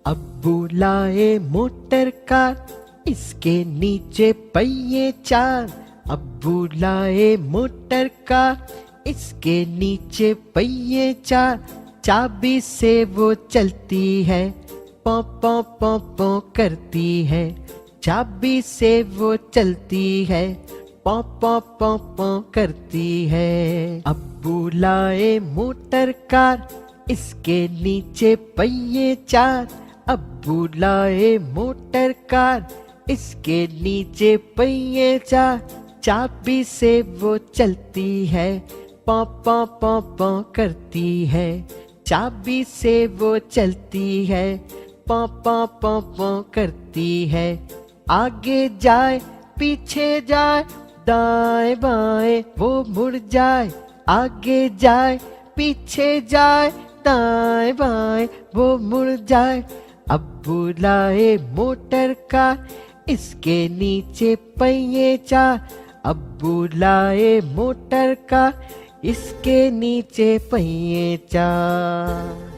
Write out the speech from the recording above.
अब्बू लाए motor car, इसके नीचे पहिए चार। अब्बू लाए मोटर कार, इसके नीचे पहिए चार। चाबी से वो चलती है, पौ पौ पौ पौ करती है। चाबी से वो चलती है, पौ पौ पौ पौ करती है। अब्बू लाए मोटर कार, इसके नीचे पहिए चार। अब्बू लाए मोटर कार, इसके नीचे पहिए चार। चाबी से वो चलती है, पौ पौ पौ पौ करती है। चाबी से वो चलती है, पौ पौ पौ पौ करती है। आगे जाए पीछे जाए, दाएं बाएं वो मुड़ जाए। आगे जाए पीछे जाए, दाएं बाएं वो मुड़ जाए। अब्बू लाए मोटर कार, इसके नीचे पहिए चार। अब्बू लाए मोटर कार, इसके नीचे पहिए चार।